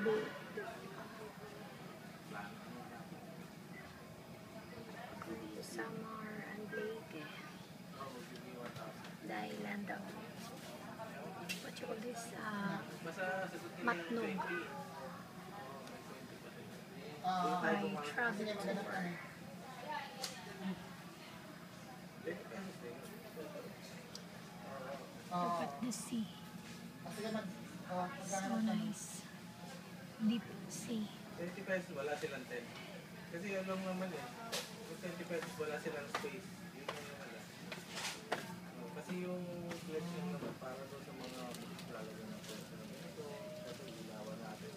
boat. Samar and Lake. Dahilan daw. What you call this? Matnog. By travel tour. Look at the sea. So nice. Deep sea. 20 pesos wala silang 10. Kasi yun lang naman eh. Kung 20 pesos wala silang space. Yun yung wala. Kasi yung pledge lang naman para doon sa mga lalagyan ng pledge na ito. Kasi ilawan natin.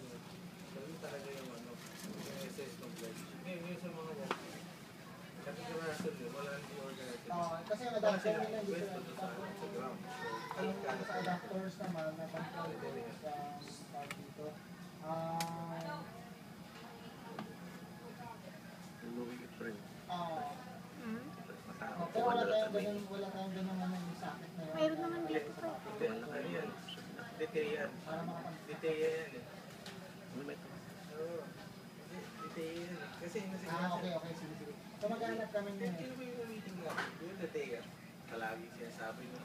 So yun talaga yung ano. Yung SS ng pledge. Ngayon yung sa mga walk. Kasi sa rason yun, wala nang di-organize. Kasi ang adapter nila dito sa ground. sa adapters naman na control sa tawag dito. Louis April. Pero wala tayong ganun naman yung sakit na yun. Mayroon naman dito pa. Ano yan? Deteyan. Para makapag- Deteyan yan eh. Oo. Deteyan yan eh. Kasi okay. Sige. So maghanap kami Sino ba yung meeting natin? Yung Deteyan. Palagi sinasabi mo.